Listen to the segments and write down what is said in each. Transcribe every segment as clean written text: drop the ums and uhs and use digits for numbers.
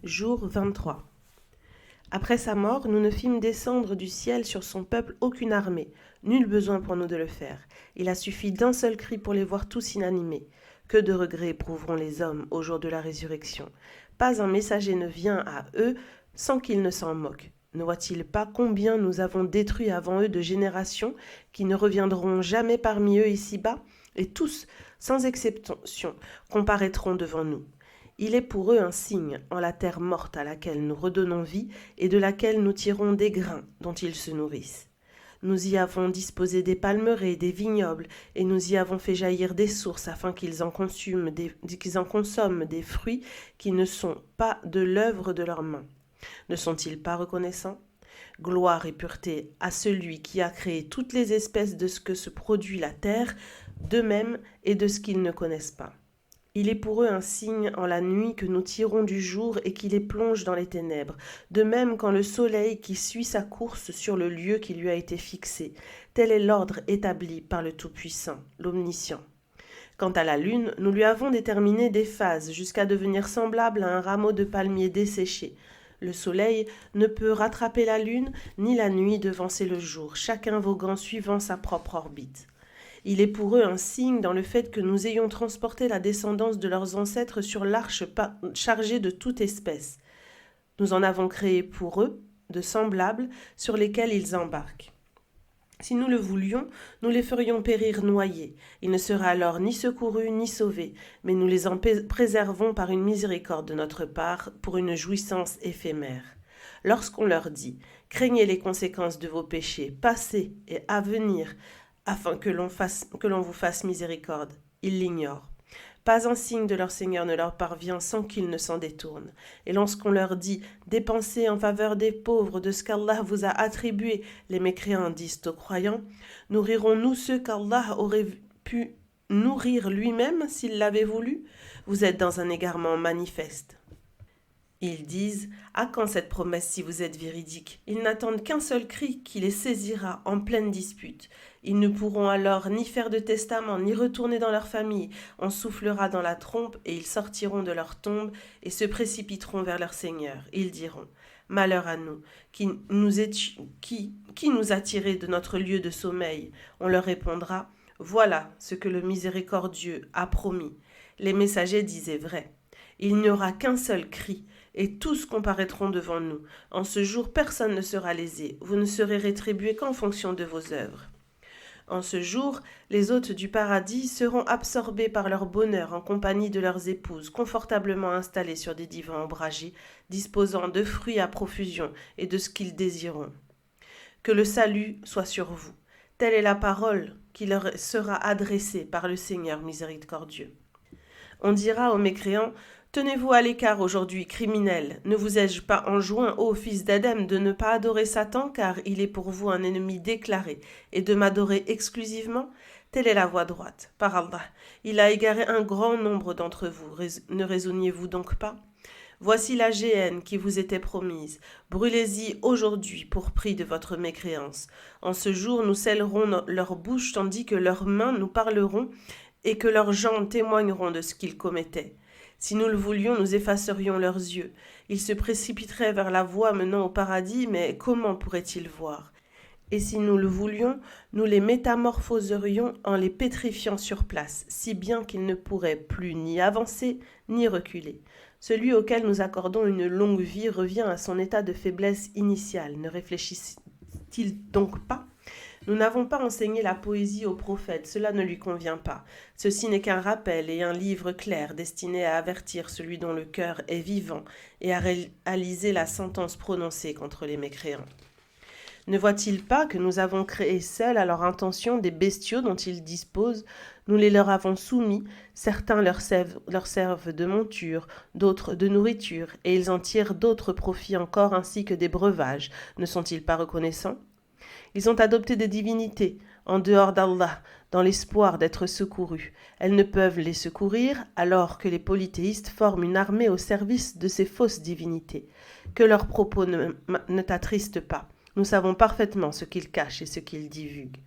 Jour 23. Après sa mort, nous ne fîmes descendre du ciel sur son peuple aucune armée. Nul besoin pour nous de le faire. Il a suffi d'un seul cri pour les voir tous inanimés. Que de regrets éprouveront les hommes au jour de la résurrection. Pas un messager ne vient à eux sans qu'ils ne s'en moquent. Ne voient-ils pas combien nous avons détruit avant eux de générations qui ne reviendront jamais parmi eux ici-bas, et tous, sans exception, comparaîtront devant nous. Il est pour eux un signe en la terre morte à laquelle nous redonnons vie et de laquelle nous tirons des grains dont ils se nourrissent. Nous y avons disposé des palmeraies, des vignobles, et nous y avons fait jaillir des sources afin qu'ils en consomment des fruits qui ne sont pas de l'œuvre de leurs mains. Ne sont-ils pas reconnaissants ? Gloire et pureté à celui qui a créé toutes les espèces de ce que se produit la terre, d'eux-mêmes et de ce qu'ils ne connaissent pas. Il est pour eux un signe en la nuit que nous tirons du jour et qui les plonge dans les ténèbres, de même qu'en le soleil qui suit sa course sur le lieu qui lui a été fixé. Tel est l'ordre établi par le Tout-Puissant, l'Omniscient. Quant à la lune, nous lui avons déterminé des phases jusqu'à devenir semblable à un rameau de palmier desséché. Le soleil ne peut rattraper la lune, ni la nuit devancer le jour, chacun voguant suivant sa propre orbite. Il est pour eux un signe dans le fait que nous ayons transporté la descendance de leurs ancêtres sur l'arche chargée de toute espèce. Nous en avons créé pour eux de semblables sur lesquels ils embarquent. Si nous le voulions, nous les ferions périr noyés. Ils ne seraient alors ni secourus ni sauvés, mais nous les en préservons par une miséricorde de notre part pour une jouissance éphémère. Lorsqu'on leur dit « Craignez les conséquences de vos péchés, passés et à venir », afin que l'on vous fasse miséricorde. Ils l'ignorent. Pas un signe de leur Seigneur ne leur parvient sans qu'ils ne s'en détournent. Et lorsqu'on leur dit « Dépensez en faveur des pauvres de ce qu'Allah vous a attribué », les mécréants disent aux croyants « Nourrirons-nous ceux qu'Allah aurait pu nourrir lui-même s'il l'avait voulu ?» Vous êtes dans un égarement manifeste. Ils disent « À quand cette promesse si vous êtes véridique ?» Ils n'attendent qu'un seul cri qui les saisira en pleine dispute. Ils ne pourront alors ni faire de testament, ni retourner dans leur famille. On soufflera dans la trompe et ils sortiront de leur tombe et se précipiteront vers leur Seigneur. Ils diront « Malheur à nous, qui nous a tirés de notre lieu de sommeil ?» On leur répondra « Voilà ce que le miséricordieux a promis. » Les messagers disaient vrai. Il n'y aura qu'un seul cri, et tous comparaîtront devant nous. En ce jour, personne ne sera lésé. Vous ne serez rétribués qu'en fonction de vos œuvres. En ce jour, les hôtes du paradis seront absorbés par leur bonheur en compagnie de leurs épouses, confortablement installés sur des divans ombragés, disposant de fruits à profusion et de ce qu'ils désireront. Que le salut soit sur vous. Telle est la parole qui leur sera adressée par le Seigneur miséricordieux. On dira aux mécréants « Tenez-vous à l'écart aujourd'hui, criminels. Ne vous ai-je pas enjoint, ô fils d'Adam, de ne pas adorer Satan, car il est pour vous un ennemi déclaré, et de m'adorer exclusivement? Telle est la voie droite. Par Allah, il a égaré un grand nombre d'entre vous. Ne raisonniez-vous donc pas? Voici la géhenne qui vous était promise. Brûlez-y aujourd'hui pour prix de votre mécréance. En ce jour, nous scellerons leur bouche, tandis que leurs mains nous parleront, et que leurs jambes témoigneront de ce qu'ils commettaient. Si nous le voulions, nous effacerions leurs yeux. Ils se précipiteraient vers la voie menant au paradis, mais comment pourraient-ils voir? Et si nous le voulions, nous les métamorphoserions en les pétrifiant sur place, si bien qu'ils ne pourraient plus ni avancer, ni reculer. Celui auquel nous accordons une longue vie revient à son état de faiblesse initiale. Ne réfléchit-il donc pas ? Nous n'avons pas enseigné la poésie au prophète, cela ne lui convient pas. Ceci n'est qu'un rappel et un livre clair destiné à avertir celui dont le cœur est vivant et à réaliser la sentence prononcée contre les mécréants. Ne voient-ils pas que nous avons créé seuls à leur intention des bestiaux dont ils disposent? Nous les leur avons soumis, certains leur servent de monture, d'autres de nourriture, et ils en tirent d'autres profits encore ainsi que des breuvages. Ne sont-ils pas reconnaissants? Ils ont adopté des divinités, en dehors d'Allah, dans l'espoir d'être secourus. Elles ne peuvent les secourir, alors que les polythéistes forment une armée au service de ces fausses divinités. Que leurs propos ne t'attristent pas. Nous savons parfaitement ce qu'ils cachent et ce qu'ils divulguent.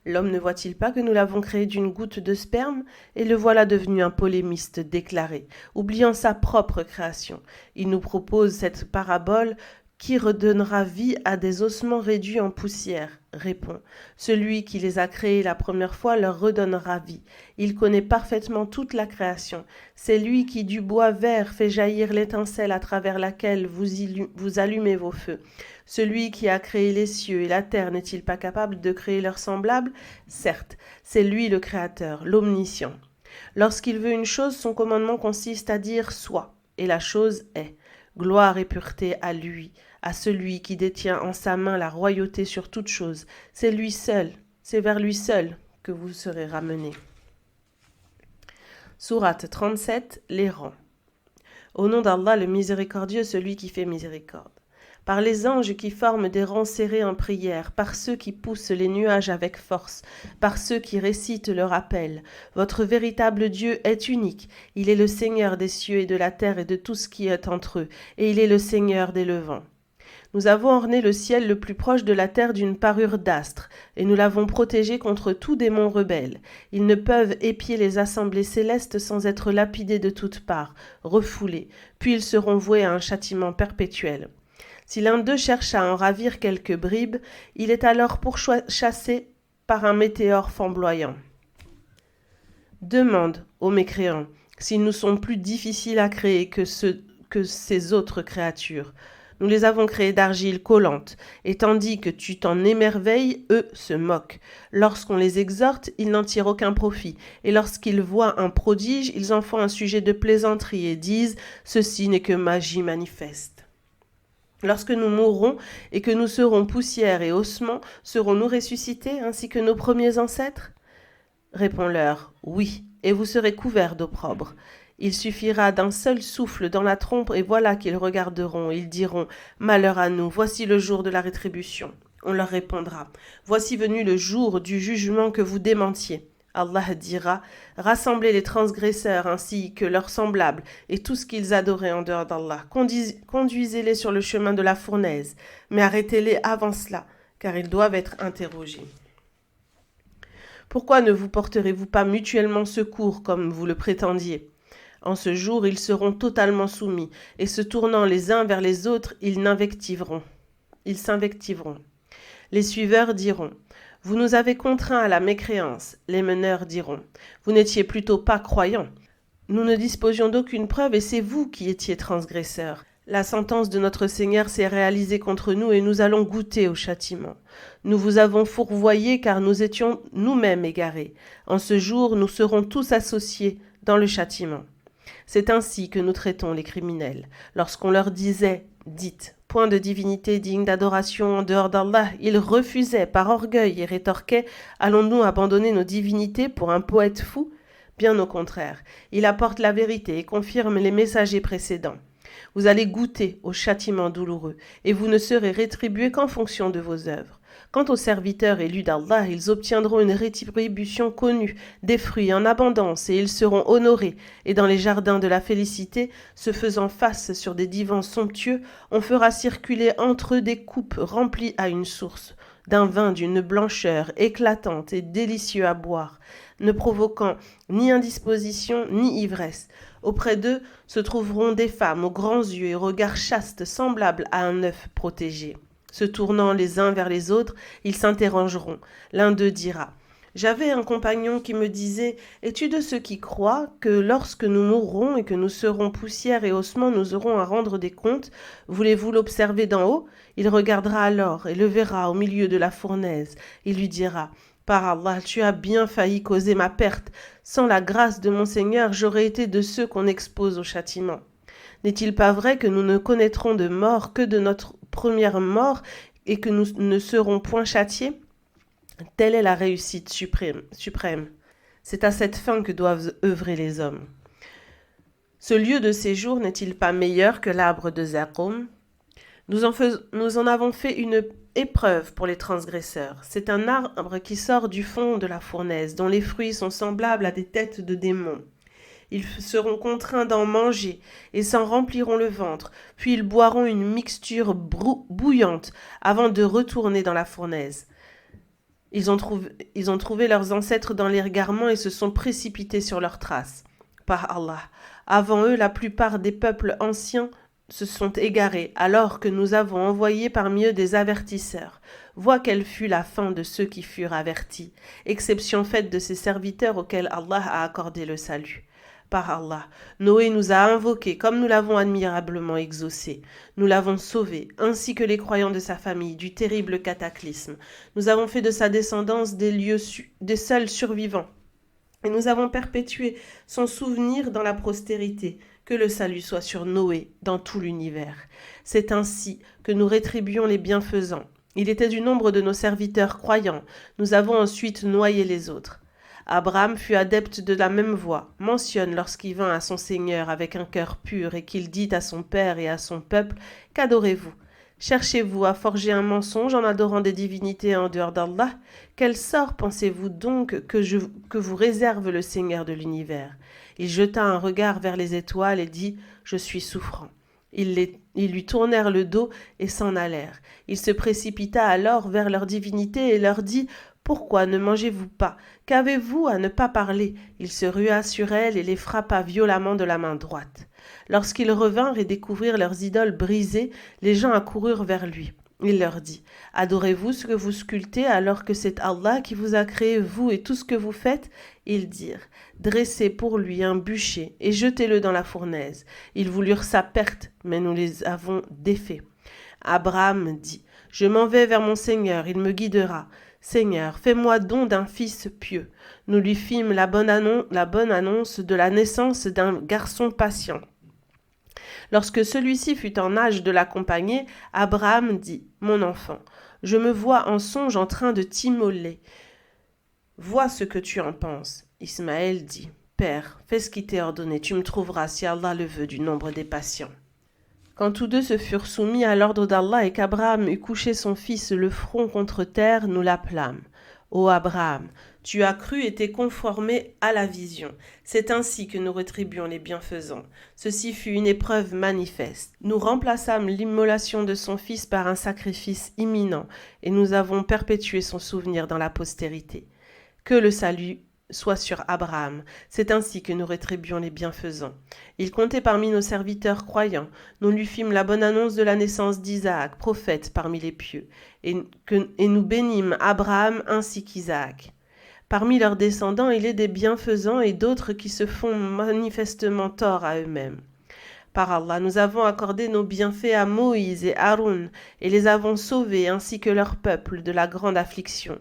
L'homme ne voit-il pas que nous l'avons créé d'une goutte de sperme? Et le voilà devenu un polémiste déclaré, oubliant sa propre création. Il nous propose cette parabole: qui redonnera vie à des ossements réduits en poussière? Répond: celui qui les a créés la première fois leur redonnera vie. Il connaît parfaitement toute la création. C'est lui qui du bois vert fait jaillir l'étincelle à travers laquelle vous allumez vos feux. Celui qui a créé les cieux et la terre n'est-il pas capable de créer leurs semblables? Certes, c'est lui le Créateur, l'Omniscient. Lorsqu'il veut une chose, son commandement consiste à dire « soit », et la chose est. Gloire et pureté à lui, à celui qui détient en sa main la royauté sur toute chose. C'est lui seul, c'est vers lui seul que vous serez ramenés. Sourate 37, les rangs. Au nom d'Allah, le miséricordieux, celui qui fait miséricorde. Par les anges qui forment des rangs serrés en prière, par ceux qui poussent les nuages avec force, par ceux qui récitent leur appel. Votre véritable Dieu est unique. Il est le Seigneur des cieux et de la terre et de tout ce qui est entre eux, et il est le Seigneur des levants. Nous avons orné le ciel le plus proche de la terre d'une parure d'astres, et nous l'avons protégé contre tout démon rebelle. Ils ne peuvent épier les assemblées célestes sans être lapidés de toutes parts, refoulés, puis ils seront voués à un châtiment perpétuel. Si l'un d'eux cherche à en ravir quelques bribes, il est alors pourchassé par un météore flamboyant. Demande aux mécréants s'ils nous sont plus difficiles à créer que ces autres créatures. Nous les avons créés d'argile collante, et tandis que tu t'en émerveilles, eux se moquent. Lorsqu'on les exhorte, ils n'en tirent aucun profit, et lorsqu'ils voient un prodige, ils en font un sujet de plaisanterie et disent « ceci n'est que magie manifeste ». Lorsque nous mourrons et que nous serons poussière et ossements, serons-nous ressuscités ainsi que nos premiers ancêtres? Réponds-leur, oui, et vous serez couverts d'opprobre. Il suffira d'un seul souffle dans la trompe et voilà qu'ils regarderont, ils diront, malheur à nous, voici le jour de la rétribution. On leur répondra, voici venu le jour du jugement que vous démentiez. Allah dira, rassemblez les transgresseurs ainsi que leurs semblables et tout ce qu'ils adoraient en dehors d'Allah. Conduisez-les sur le chemin de la fournaise, mais arrêtez-les avant cela, car ils doivent être interrogés. Pourquoi ne vous porterez-vous pas mutuellement secours comme vous le prétendiez? En ce jour, ils seront totalement soumis, et se tournant les uns vers les autres, ils s'invectiveront. Les suiveurs diront, vous nous avez contraints à la mécréance. Les meneurs diront, vous n'étiez plutôt pas croyants. Nous ne disposions d'aucune preuve et c'est vous qui étiez transgresseurs. La sentence de notre Seigneur s'est réalisée contre nous et nous allons goûter au châtiment. Nous vous avons fourvoyés car nous étions nous-mêmes égarés. En ce jour, nous serons tous associés dans le châtiment. C'est ainsi que nous traitons les criminels. Lorsqu'on leur disait, dites, point de divinité digne d'adoration en dehors d'Allah, ils refusaient par orgueil et rétorquaient, allons-nous abandonner nos divinités pour un poète fou? Bien au contraire, il apporte la vérité et confirme les messagers précédents. Vous allez goûter au châtiment douloureux, et vous ne serez rétribués qu'en fonction de vos œuvres. Quant aux serviteurs élus d'Allah, ils obtiendront une rétribution connue, des fruits en abondance, et ils seront honorés. Et dans les jardins de la félicité, se faisant face sur des divans somptueux, on fera circuler entre eux des coupes remplies à une source, d'un vin d'une blancheur éclatante et délicieux à boire, ne provoquant ni indisposition ni ivresse. Auprès d'eux se trouveront des femmes aux grands yeux et regards chastes semblables à un œuf protégé. Se tournant les uns vers les autres, ils s'interrogeront. L'un d'eux dira « J'avais un compagnon qui me disait « Es-tu de ceux qui croient que lorsque nous mourrons et que nous serons poussière et ossements, nous aurons à rendre des comptes? Voulez-vous l'observer d'en haut ?» Il regardera alors et le verra au milieu de la fournaise. Il lui dira « Par Allah, tu as bien failli causer ma perte. Sans la grâce de mon Seigneur, j'aurais été de ceux qu'on expose au châtiment. N'est-il pas vrai que nous ne connaîtrons de mort que de notre première mort et que nous ne serons point châtiés? Telle est la réussite suprême. C'est à cette fin que doivent œuvrer les hommes. Ce lieu de séjour n'est-il pas meilleur que l'arbre de Zaqum? Nous en avons fait une épreuve pour les transgresseurs. C'est un arbre qui sort du fond de la fournaise, dont les fruits sont semblables à des têtes de démons. Ils seront contraints d'en manger et s'en rempliront le ventre, puis ils boiront une mixture bouillante avant de retourner dans la fournaise. Ils ont trouvé leurs ancêtres dans l'égarement et se sont précipités sur leurs traces. Par Allah, avant eux, la plupart des peuples anciens se sont égarés, alors que nous avons envoyé parmi eux des avertisseurs. Vois quelle fut la fin de ceux qui furent avertis, exception faite de ces serviteurs auxquels Allah a accordé le salut. Par Allah, Noé nous a invoqués comme nous l'avons admirablement exaucé. Nous l'avons sauvé, ainsi que les croyants de sa famille, du terrible cataclysme. Nous avons fait de sa descendance des seuls survivants. Et nous avons perpétué son souvenir dans la postérité. Que le salut soit sur Noé dans tout l'univers. C'est ainsi que nous rétribuons les bienfaisants. Il était du nombre de nos serviteurs croyants. Nous avons ensuite noyé les autres. Abraham fut adepte de la même voie, mentionne lorsqu'il vint à son Seigneur avec un cœur pur et qu'il dit à son père et à son peuple « Qu'adorez-vous ? Cherchez-vous à forger un mensonge en adorant des divinités en dehors d'Allah ? Quel sort pensez-vous donc que vous réserve le Seigneur de l'univers ? Il jeta un regard vers les étoiles et dit « Je suis souffrant ». Ils lui tournèrent le dos et s'en allèrent. Il se précipita alors vers leur divinité et leur dit « Pourquoi ne mangez-vous pas ? Qu'avez-vous à ne pas parler ?» Il se rua sur elles et les frappa violemment de la main droite. Lorsqu'ils revinrent et découvrirent leurs idoles brisées, les gens accoururent vers lui. Il leur dit « Adorez-vous ce que vous sculptez alors que c'est Allah qui vous a créé, vous et tout ce que vous faites ?» Ils dirent « Dressez pour lui un bûcher et jetez-le dans la fournaise. » Ils voulurent sa perte, mais nous les avons défaits. Abraham dit « Je m'en vais vers mon Seigneur, il me guidera. Seigneur, fais-moi don d'un fils pieux. » Nous lui fîmes la bonne annonce de la naissance d'un garçon patient. Lorsque celui-ci fut en âge de l'accompagner, Abraham dit « Mon enfant, je me vois en songe en train de t'immoler. Vois ce que tu en penses. » Ismaël dit « Père, fais ce qui t'est ordonné, tu me trouveras si Allah le veut du nombre des patients. » Quand tous deux se furent soumis à l'ordre d'Allah et qu'Abraham eut couché son fils le front contre terre, nous l'appelâmes. Ô Abraham, tu as cru et t'es conformé à la vision. C'est ainsi que nous rétribuons les bienfaisants. Ceci fut une épreuve manifeste. Nous remplaçâmes l'immolation de son fils par un sacrifice imminent et nous avons perpétué son souvenir dans la postérité. Que le salut soit sur Abraham. C'est ainsi que nous rétribuons les bienfaisants. Il comptait parmi nos serviteurs croyants. Nous lui fîmes la bonne annonce de la naissance d'Isaac, prophète parmi les pieux, et nous bénîmes Abraham ainsi qu'Isaac. Parmi leurs descendants, il est des bienfaisants et d'autres qui se font manifestement tort à eux-mêmes. Par Allah, nous avons accordé nos bienfaits à Moïse et Haroun, et les avons sauvés ainsi que leur peuple de la grande affliction.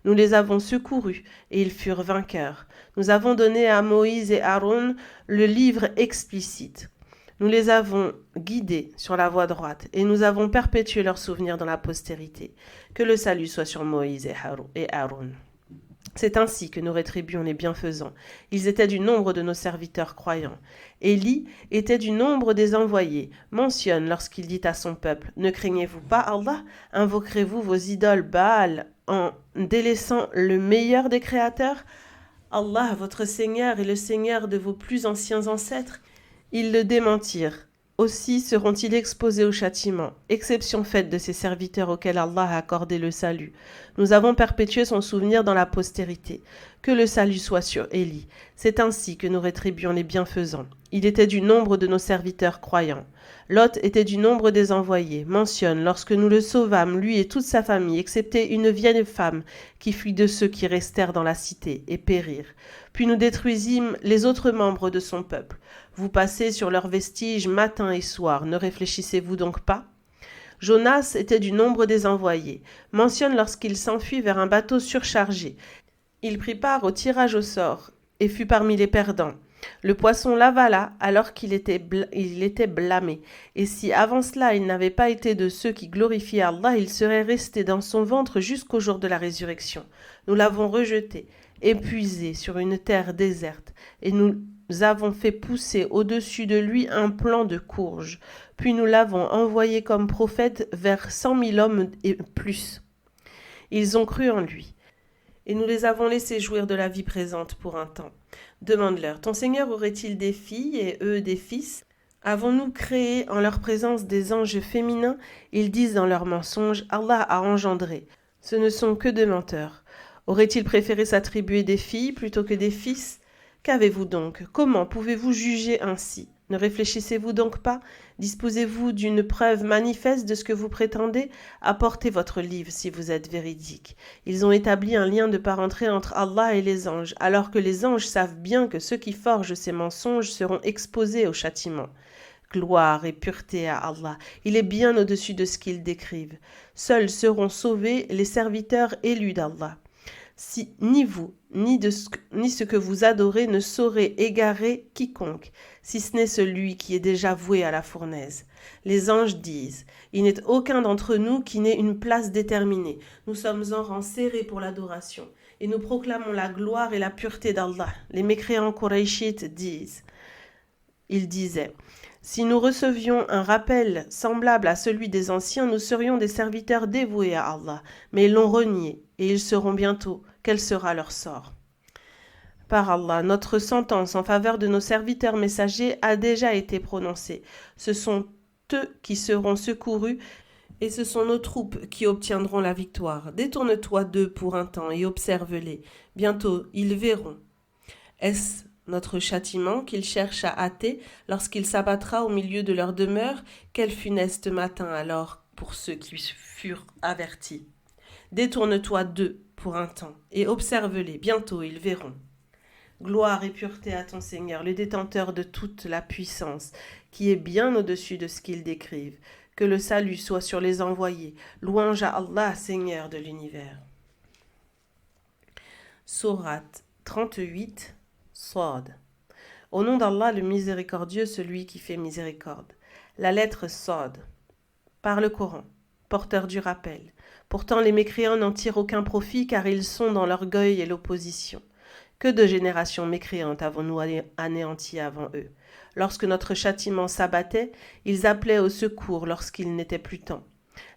Nous les avons secourus, et ils furent vainqueurs. Nous avons donné à Moïse et Haroun le livre explicite. Nous les avons guidés sur la voie droite, et nous avons perpétué leurs souvenirs dans la postérité. Que le salut soit sur Moïse et Haroun. C'est ainsi que nous rétribuons les bienfaisants. Ils étaient du nombre de nos serviteurs croyants. Élie était du nombre des envoyés. Mentionne lorsqu'il dit à son peuple « Ne craignez-vous pas Allah ? Invoquerez-vous vos idoles Baal en délaissant le meilleur des créateurs ? Allah, votre Seigneur, est le Seigneur de vos plus anciens ancêtres. » Ils le démentirent. Aussi seront-ils exposés au châtiment, exception faite de ces serviteurs auxquels Allah a accordé le salut. Nous avons perpétué son souvenir dans la postérité. Que le salut soit sur Élie. C'est ainsi que nous rétribuons les bienfaisants. Il était du nombre de nos serviteurs croyants. Lot était du nombre des envoyés. Mentionne lorsque nous le sauvâmes, lui et toute sa famille, excepté une vieille femme qui fut de ceux qui restèrent dans la cité et périrent. Puis nous détruisîmes les autres membres de son peuple. Vous passez sur leurs vestiges matin et soir, ne réfléchissez-vous donc pas ? Jonas était du nombre des envoyés. Mentionne lorsqu'il s'enfuit vers un bateau surchargé. Il prit part au tirage au sort et fut parmi les perdants. Le poisson l'avala alors qu'il était blâmé. Et si avant cela il n'avait pas été de ceux qui glorifiaient Allah, il serait resté dans son ventre jusqu'au jour de la résurrection. Nous l'avons rejeté, épuisé sur une terre déserte, et nous avons fait pousser au-dessus de lui un plant de courge. Puis nous l'avons envoyé comme prophète vers 100 000 hommes et plus. Ils ont cru en lui. Et nous les avons laissés jouir de la vie présente pour un temps. Demande-leur, ton Seigneur aurait-il des filles et eux des fils ? Avons-nous créé en leur présence des anges féminins ? Ils disent dans leurs mensonges, Allah a engendré. Ce ne sont que des menteurs. Aurait-il préféré s'attribuer des filles plutôt que des fils? Qu'avez-vous donc? Comment pouvez-vous juger ainsi? Ne réfléchissez-vous donc pas? Disposez-vous d'une preuve manifeste de ce que vous prétendez? Apportez votre livre si vous êtes véridique. Ils ont établi un lien de parenté entre Allah et les anges, alors que les anges savent bien que ceux qui forgent ces mensonges seront exposés au châtiment. Gloire et pureté à Allah, il est bien au-dessus de ce qu'ils décrivent. Seuls seront sauvés les serviteurs élus d'Allah. Si ni vous, ni ce que vous adorez ne saurez égarer quiconque, si ce n'est celui qui est déjà voué à la fournaise. Les anges disent, il n'est aucun d'entre nous qui n'ait une place déterminée. Nous sommes en rang serré pour l'adoration, et nous proclamons la gloire et la pureté d'Allah. Les mécréants Qurayshites disent, ils disaient, si nous recevions un rappel semblable à celui des anciens, nous serions des serviteurs dévoués à Allah. Mais ils l'ont renié, et ils seront bientôt. Quel sera leur sort? Par Allah, notre sentence en faveur de nos serviteurs messagers a déjà été prononcée. Ce sont eux qui seront secourus, et ce sont nos troupes qui obtiendront la victoire. Détourne-toi d'eux pour un temps et observe-les. Bientôt, ils verront. Est-ce notre châtiment qu'ils cherchent à hâter lorsqu'il s'abattra au milieu de leur demeure? Quel funeste matin alors pour ceux qui furent avertis. Détourne-toi d'eux pour un temps et observe-les, bientôt ils verront. Gloire et pureté à ton Seigneur, le détenteur de toute la puissance, qui est bien au-dessus de ce qu'ils décrivent. Que le salut soit sur les envoyés. Louange à Allah, Seigneur de l'univers. Sourate 38 Sad. Au nom d'Allah, le miséricordieux, celui qui fait miséricorde. La lettre Sad. Par le Coran, porteur du rappel. Pourtant, les mécréants n'en tirent aucun profit car ils sont dans l'orgueil et l'opposition. Que de générations mécréantes avons-nous anéanties avant eux? Lorsque notre châtiment s'abattait, ils appelaient au secours lorsqu'il n'était plus temps.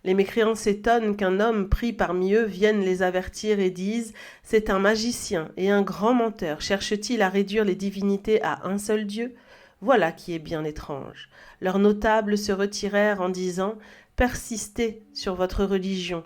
Les mécréants s'étonnent qu'un homme pris parmi eux vienne les avertir et disent « C'est un magicien et un grand menteur. Cherche-t-il à réduire les divinités à un seul Dieu ?» Voilà qui est bien étrange. Leurs notables se retirèrent en disant « Persistez sur votre religion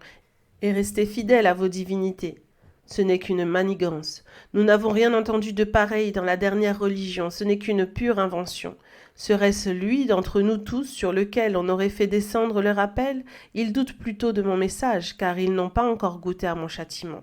et restez fidèles à vos divinités. » Ce n'est qu'une manigance. Nous n'avons rien entendu de pareil dans la dernière religion, ce n'est qu'une pure invention. Serait-ce lui d'entre nous tous sur lequel on aurait fait descendre le rappel? Ils doutent plutôt de mon message, car ils n'ont pas encore goûté à mon châtiment.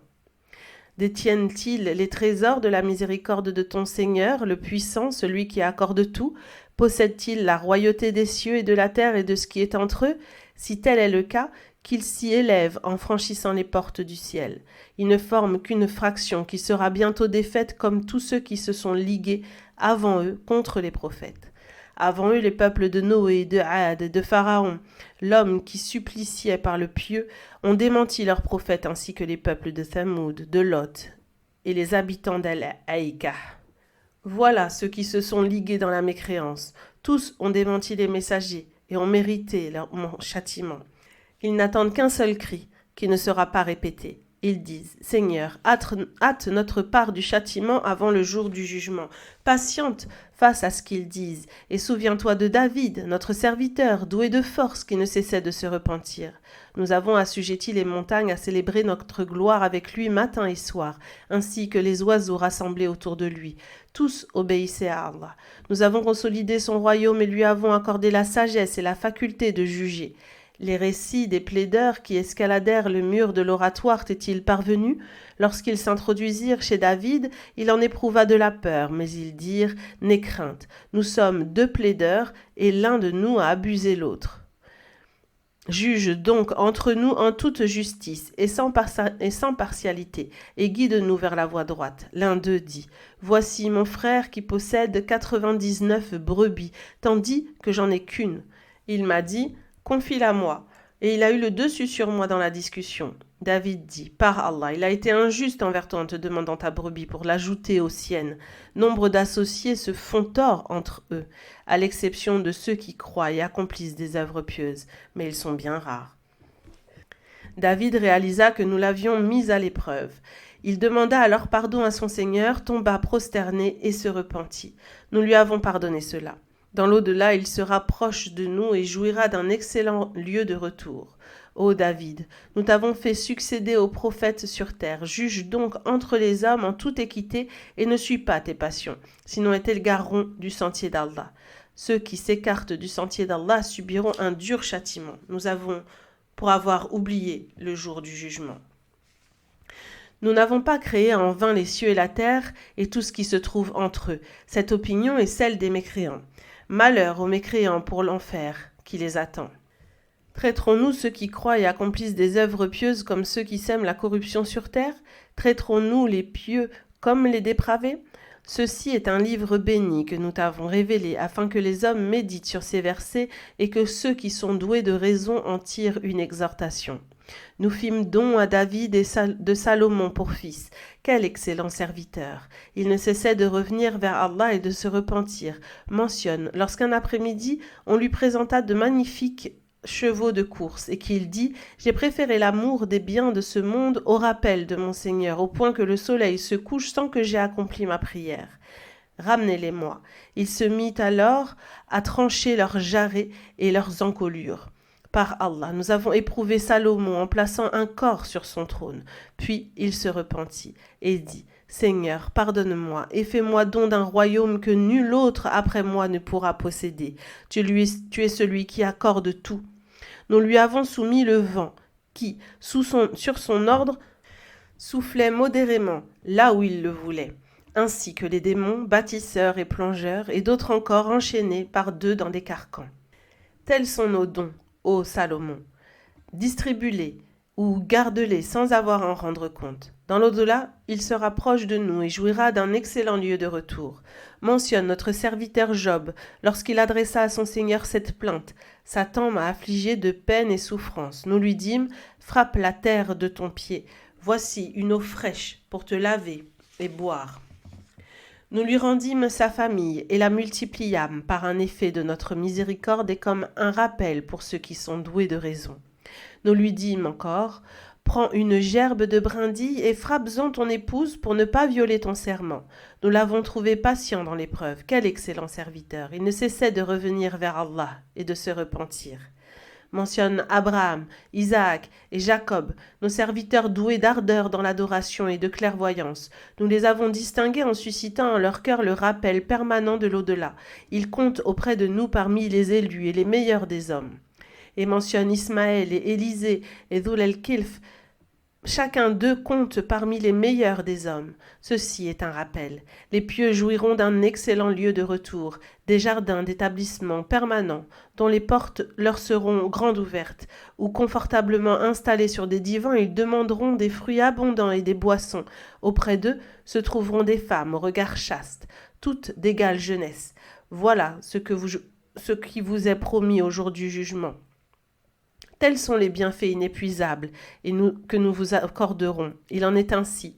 Détiennent-ils les trésors de la miséricorde de ton Seigneur, le puissant, celui qui accorde tout? Possèdent-ils la royauté des cieux et de la terre et de ce qui est entre eux? Si tel est le cas, qu'ils s'y élèvent en franchissant les portes du ciel. Ils ne forment qu'une fraction qui sera bientôt défaite comme tous ceux qui se sont ligués avant eux contre les prophètes. Avant eux, les peuples de Noé, de Had, de Pharaon, l'homme qui suppliciait par le pieux, ont démenti leurs prophètes ainsi que les peuples de Thamoud, de Lot et les habitants d'Al-Aïka. Voilà ceux qui se sont ligués dans la mécréance. Tous ont démenti les messagers et ont mérité mon châtiment. Ils n'attendent qu'un seul cri, qui ne sera pas répété. Ils disent, Seigneur, hâte notre part du châtiment avant le jour du jugement. Patiente face à ce qu'ils disent, et souviens-toi de David, notre serviteur, doué de force, qui ne cessait de se repentir. Nous avons assujetti les montagnes à célébrer notre gloire avec lui matin et soir, ainsi que les oiseaux rassemblés autour de lui. Tous obéissaient à Allah. Nous avons consolidé son royaume et lui avons accordé la sagesse et la faculté de juger. Les récits des plaideurs qui escaladèrent le mur de l'oratoire étaient-ils parvenus? Lorsqu'ils s'introduisirent chez David, il en éprouva de la peur, mais ils dirent « N'aie crainte, nous sommes 2 plaideurs, et l'un de nous a abusé l'autre. Juge donc entre nous en toute justice et sans partialité, et guide-nous vers la voie droite. » L'un d'eux dit « Voici mon frère qui possède 99 brebis, tandis que j'en ai qu'une. Il m'a dit « Confie-la moi. » Et il a eu le dessus sur moi dans la discussion. David dit, par Allah, il a été injuste envers toi en te demandant ta brebis pour l'ajouter aux siennes. Nombre d'associés se font tort entre eux, à l'exception de ceux qui croient et accomplissent des œuvres pieuses, mais ils sont bien rares. David réalisa que nous l'avions mis à l'épreuve. Il demanda alors pardon à son Seigneur, tomba prosterné et se repentit. Nous lui avons pardonné cela. Dans l'au-delà, il sera proche de nous et jouira d'un excellent lieu de retour. Ô David, nous t'avons fait succéder aux prophètes sur terre. Juge donc entre les hommes en toute équité et ne suis pas tes passions, sinon ils t'égareront du sentier d'Allah. Ceux qui s'écartent du sentier d'Allah subiront un dur châtiment. Nous avons pour avoir oublié le jour du jugement. Nous n'avons pas créé en vain les cieux et la terre et tout ce qui se trouve entre eux. Cette opinion est celle des mécréants. Malheur aux mécréants pour l'enfer qui les attend. Traiterons-nous ceux qui croient et accomplissent des œuvres pieuses comme ceux qui sèment la corruption sur terre? Traiterons-nous les pieux comme les dépravés? Ceci est un livre béni que nous t'avons révélé afin que les hommes méditent sur ces versets et que ceux qui sont doués de raison en tirent une exhortation. Nous fîmes don à David et de Salomon pour fils. Quel excellent serviteur! Il ne cessait de revenir vers Allah et de se repentir. Mentionne, lorsqu'un après-midi, on lui présenta de magnifiques chevaux de course et qu'il dit « J'ai préféré l'amour des biens de ce monde au rappel de mon Seigneur, au point que le soleil se couche sans que j'aie accompli ma prière. Ramenez-les-moi. » Il se mit alors à trancher leurs jarrets et leurs encolures. Par Allah, nous avons éprouvé Salomon en plaçant un corps sur son trône. Puis il se repentit et dit « Seigneur, pardonne-moi et fais-moi don d'un royaume que nul autre après moi ne pourra posséder. Tu es celui qui accorde tout. » Nous lui avons soumis le vent qui, sur son ordre, soufflait modérément là où il le voulait, ainsi que les démons, bâtisseurs et plongeurs, et d'autres encore enchaînés par deux dans des carcans. Tels sont nos dons, ô Salomon. Distribue-les ou garde-les sans avoir à en rendre compte. Dans l'au-delà, il se rapproche de nous et jouira d'un excellent lieu de retour. Mentionne notre serviteur Job lorsqu'il adressa à son Seigneur cette plainte. Satan m'a affligé de peine et souffrance. Nous lui dîmes, frappe la terre de ton pied. Voici une eau fraîche pour te laver et boire. Nous lui rendîmes sa famille et la multipliâmes par un effet de notre miséricorde et comme un rappel pour ceux qui sont doués de raison. Nous lui dîmes encore, prends une gerbe de brindilles et frappe-en ton épouse pour ne pas violer ton serment. Nous l'avons trouvé patient dans l'épreuve. Quel excellent serviteur! Il ne cessait de revenir vers Allah et de se repentir. Mentionne Abraham, Isaac et Jacob, nos serviteurs doués d'ardeur dans l'adoration et de clairvoyance. Nous les avons distingués en suscitant en leur cœur le rappel permanent de l'au-delà. Ils comptent auprès de nous parmi les élus et les meilleurs des hommes. Et mentionne Ismaël et Élisée et Dhul el-Kilf. Chacun d'eux compte parmi les meilleurs des hommes. Ceci est un rappel. Les pieux jouiront d'un excellent lieu de retour, des jardins d'établissements permanents, dont les portes leur seront grandes ouvertes, où confortablement installés sur des divans, ils demanderont des fruits abondants et des boissons. Auprès d'eux se trouveront des femmes au regard chaste, toutes d'égale jeunesse. Voilà ce qui vous est promis au jour du jugement. Tels sont les bienfaits inépuisables que nous vous accorderons. Il en est ainsi.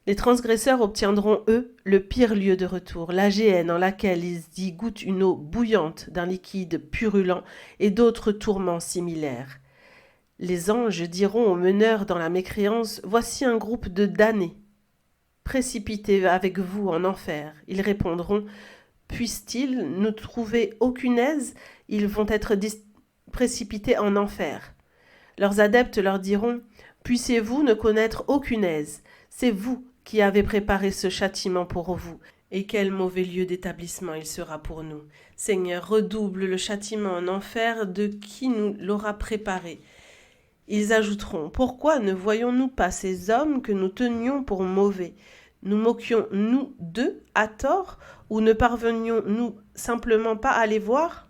Les transgresseurs obtiendront, eux, le pire lieu de retour, la géhenne en laquelle ils y goûtent une eau bouillante d'un liquide purulent et d'autres tourments similaires. Les anges diront aux meneurs dans la mécréance, « Voici un groupe de damnés. Précipités avec vous en enfer. » Ils répondront, « Puissent-ils ne trouver aucune aise? Ils vont être précipités en enfer. » Leurs adeptes leur diront, « Puissiez-vous ne connaître aucune aise? C'est vous qui avez préparé ce châtiment pour vous. Et quel mauvais lieu d'établissement il sera pour nous. Seigneur, redouble le châtiment en enfer de qui nous l'aura préparé. » Ils ajouteront, « Pourquoi ne voyons-nous pas ces hommes que nous tenions pour mauvais? Nous moquions-nous d'eux à tort ou ne parvenions-nous simplement pas à les voir? »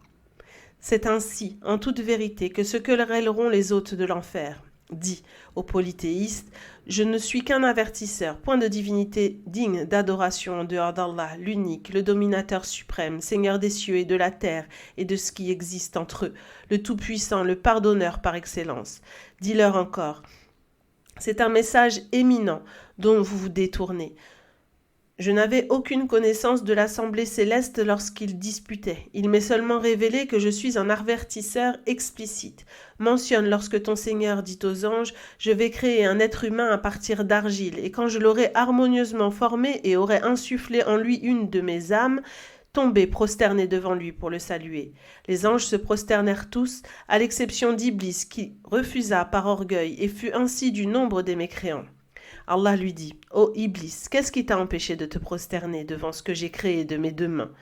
C'est ainsi, en toute vérité, que se querelleront les hôtes de l'enfer. Dis aux polythéistes, je ne suis qu'un avertisseur, point de divinité digne d'adoration en dehors d'Allah, l'unique, le dominateur suprême, Seigneur des cieux et de la terre et de ce qui existe entre eux, le Tout-Puissant, le pardonneur par excellence. Dis-leur encore, c'est un message éminent dont vous vous détournez. Je n'avais aucune connaissance de l'assemblée céleste lorsqu'ils disputaient. Il m'est seulement révélé que je suis un avertisseur explicite. Mentionne lorsque ton Seigneur dit aux anges « Je vais créer un être humain à partir d'argile, et quand je l'aurai harmonieusement formé et aurai insufflé en lui une de mes âmes, tombaient prosternés devant lui pour le saluer. Les anges se prosternèrent tous, à l'exception d'Iblis qui refusa par orgueil et fut ainsi du nombre des mécréants. Allah lui dit « Ô Iblis, qu'est-ce qui t'a empêché de te prosterner devant ce que j'ai créé de mes deux mains ?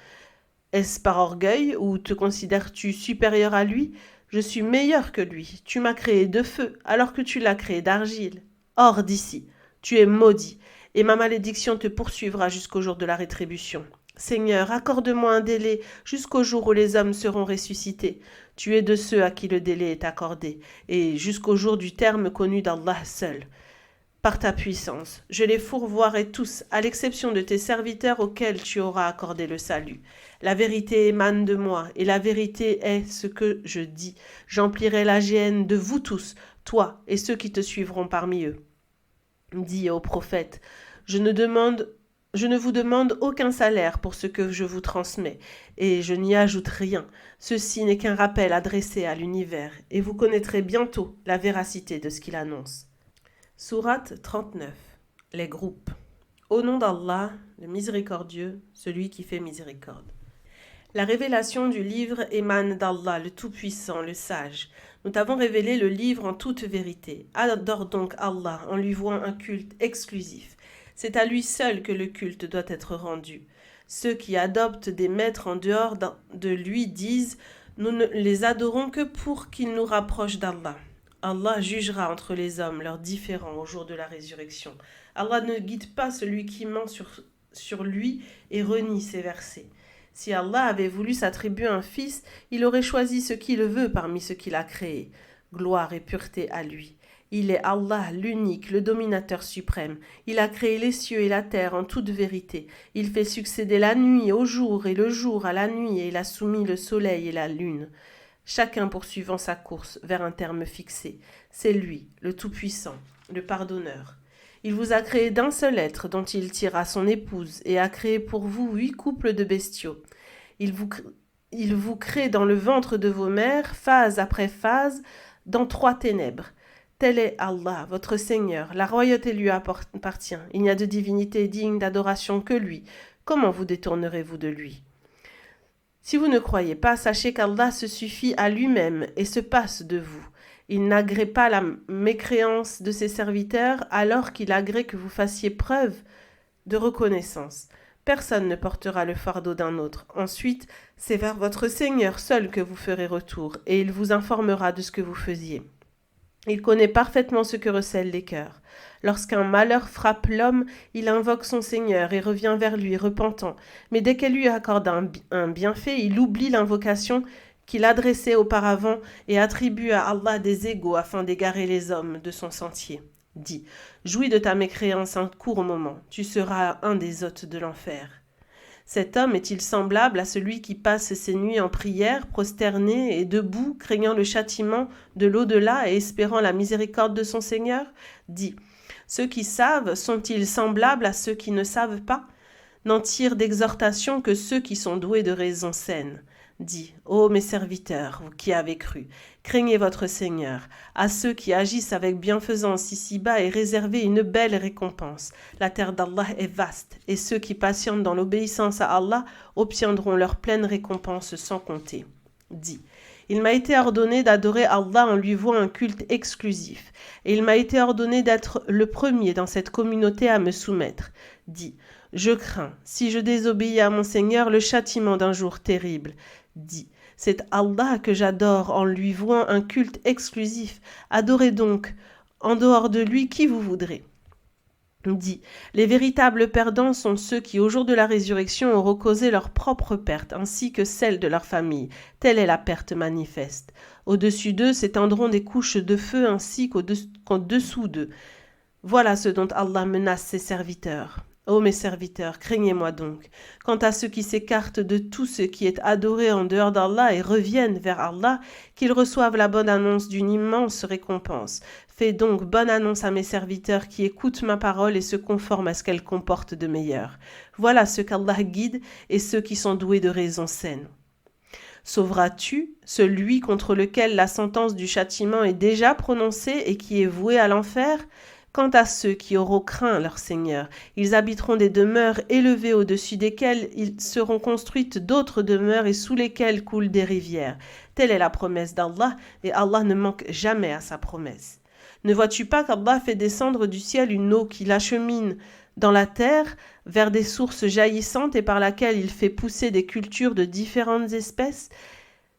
Est-ce par orgueil ou te considères-tu supérieur à lui ? Je suis meilleur que lui. Tu m'as créé de feu alors que tu l'as créé d'argile. Hors d'ici, tu es maudit, et ma malédiction te poursuivra jusqu'au jour de la rétribution. Seigneur, accorde-moi un délai jusqu'au jour où les hommes seront ressuscités. Tu es de ceux à qui le délai est accordé, et jusqu'au jour du terme connu d'Allah seul. Par ta puissance, je les fourvoierai tous, à l'exception de tes serviteurs auxquels tu auras accordé le salut. La vérité émane de moi, et la vérité est ce que je dis. J'emplirai la géhenne de vous tous, toi et ceux qui te suivront parmi eux. Dis au prophète, je ne vous demande aucun salaire pour ce que je vous transmets, et je n'y ajoute rien. Ceci n'est qu'un rappel adressé à l'univers, et vous connaîtrez bientôt la véracité de ce qu'il annonce. Sourate 39. Les groupes. Au nom d'Allah, le miséricordieux, celui qui fait miséricorde. La révélation du livre émane d'Allah, le Tout-Puissant, le Sage. Nous t'avons révélé le livre en toute vérité. Adore donc Allah en lui vouant un culte exclusif. C'est à lui seul que le culte doit être rendu. Ceux qui adoptent des maîtres en dehors de lui disent « Nous ne les adorons que pour qu'ils nous rapprochent d'Allah ». Allah jugera entre les hommes leurs différends au jour de la résurrection. Allah ne guide pas celui qui ment sur lui et renie ses versets. Si Allah avait voulu s'attribuer un fils, il aurait choisi ce qui le veut parmi ceux qu'il a créés. Gloire et pureté à lui. Il est Allah, l'unique, le dominateur suprême. Il a créé les cieux et la terre en toute vérité. Il fait succéder la nuit au jour et le jour à la nuit et il a soumis le soleil et la lune. Chacun poursuivant sa course vers un terme fixé. C'est lui, le Tout-Puissant, le Pardonneur. Il vous a créé d'un seul être dont il tira son épouse et a créé pour vous 8 couples de bestiaux. Il vous crée dans le ventre de vos mères, phase après phase, dans 3 ténèbres. Tel est Allah, votre Seigneur. La royauté lui appartient. Il n'y a de divinité digne d'adoration que lui. Comment vous détournerez-vous de lui ? Si vous ne croyez pas, sachez qu'Allah se suffit à lui-même et se passe de vous. Il n'agrée pas la mécréance de ses serviteurs alors qu'il agrée que vous fassiez preuve de reconnaissance. Personne ne portera le fardeau d'un autre. Ensuite, c'est vers votre Seigneur seul que vous ferez retour et il vous informera de ce que vous faisiez. Il connaît parfaitement ce que recèlent les cœurs. Lorsqu'un malheur frappe l'homme, il invoque son Seigneur et revient vers lui repentant. Mais dès qu'elle lui accorde un bienfait, il oublie l'invocation qu'il adressait auparavant et attribue à Allah des égaux afin d'égarer les hommes de son sentier. Dis, jouis de ta mécréance un court moment, tu seras un des hôtes de l'enfer. Cet homme est-il semblable à celui qui passe ses nuits en prière, prosterné et debout, craignant le châtiment de l'au-delà et espérant la miséricorde de son Seigneur ? Dis, ceux qui savent sont-ils semblables à ceux qui ne savent pas ? N'en tirent d'exhortation que ceux qui sont doués de raison saine. Dis, ô mes serviteurs, vous qui avez cru, craignez votre Seigneur. À ceux qui agissent avec bienfaisance ici-bas est réservée une belle récompense. La terre d'Allah est vaste, et ceux qui patientent dans l'obéissance à Allah obtiendront leur pleine récompense sans compter. Dis, il m'a été ordonné d'adorer Allah en lui vouant un culte exclusif, et il m'a été ordonné d'être le premier dans cette communauté à me soumettre. Dis, je crains, si je désobéis à mon Seigneur, le châtiment d'un jour terrible. Dis, c'est Allah que j'adore en lui vouant un culte exclusif. Adorez donc, en dehors de lui, qui vous voudrez. Dis, les véritables perdants sont ceux qui, au jour de la résurrection, auront causé leur propre perte, ainsi que celle de leur famille. Telle est la perte manifeste. Au-dessus d'eux s'étendront des couches de feu ainsi qu'au-dessous d'eux. Voilà ce dont Allah menace ses serviteurs. Ô mes serviteurs, craignez-moi donc. Quant à ceux qui s'écartent de tout ce qui est adoré en dehors d'Allah et reviennent vers Allah, qu'ils reçoivent la bonne annonce d'une immense récompense. Fais donc bonne annonce à mes serviteurs qui écoutent ma parole et se conforment à ce qu'elle comporte de meilleur. Voilà ce qu'Allah guide et ceux qui sont doués de raison saine. Sauveras-tu celui contre lequel la sentence du châtiment est déjà prononcée et qui est voué à l'enfer ? Quant à ceux qui auront craint leur Seigneur, ils habiteront des demeures élevées au-dessus desquelles ils seront construites d'autres demeures et sous lesquelles coulent des rivières. Telle est la promesse d'Allah, et Allah ne manque jamais à sa promesse. Ne vois-tu pas qu'Allah fait descendre du ciel une eau qui l'achemine dans la terre vers des sources jaillissantes et par laquelle il fait pousser des cultures de différentes espèces ?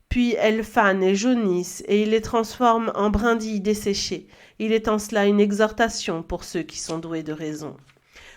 Puis elles fanent et jaunissent, et il les transforme en brindilles desséchées. Il est en cela une exhortation pour ceux qui sont doués de raison.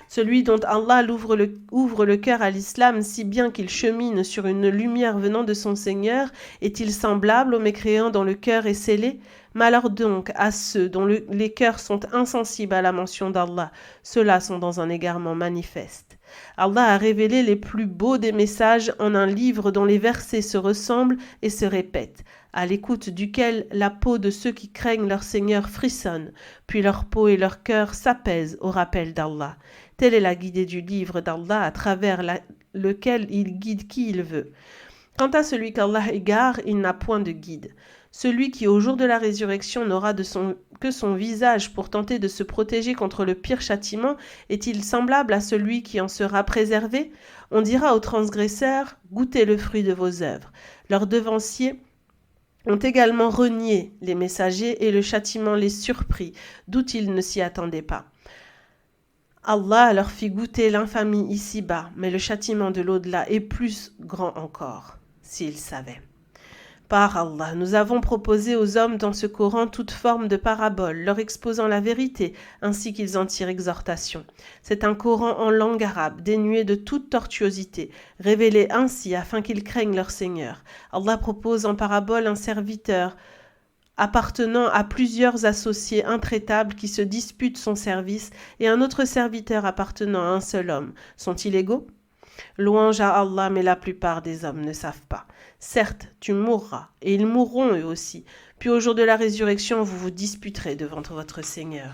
Celui dont Allah ouvre le cœur à l'islam si bien qu'il chemine sur une lumière venant de son Seigneur, est-il semblable au mécréant dont le cœur est scellé ? Malheur donc à ceux dont les cœurs sont insensibles à la mention d'Allah. Ceux-là sont dans un égarement manifeste. Allah a révélé les plus beaux des messages en un livre dont les versets se ressemblent et se répètent, à l'écoute duquel la peau de ceux qui craignent leur Seigneur frissonne, puis leur peau et leur cœur s'apaisent au rappel d'Allah. Telle est la guidée du livre d'Allah à travers lequel il guide qui il veut. Quant à celui qu'Allah égare, il n'a point de guide. Celui qui au jour de la résurrection n'aura que son visage pour tenter de se protéger contre le pire châtiment, est-il semblable à celui qui en sera préservé ? On dira aux transgresseurs, goûtez le fruit de vos œuvres. Leurs devanciers ont également renié les messagers et le châtiment les surprit, d'où ils ne s'y attendaient pas. Allah leur fit goûter l'infamie ici-bas, mais le châtiment de l'au-delà est plus grand encore, s'ils savaient. Par Allah, nous avons proposé aux hommes dans ce Coran toute forme de parabole, leur exposant la vérité, ainsi qu'ils en tirent exhortation. C'est un Coran en langue arabe, dénué de toute tortuosité, révélé ainsi afin qu'ils craignent leur Seigneur. Allah propose en parabole un serviteur appartenant à plusieurs associés intraitables qui se disputent son service et un autre serviteur appartenant à un seul homme. Sont-ils égaux ? Louange à Allah, mais la plupart des hommes ne savent pas. Certes, tu mourras, et ils mourront eux aussi. Puis au jour de la résurrection, vous vous disputerez devant votre Seigneur.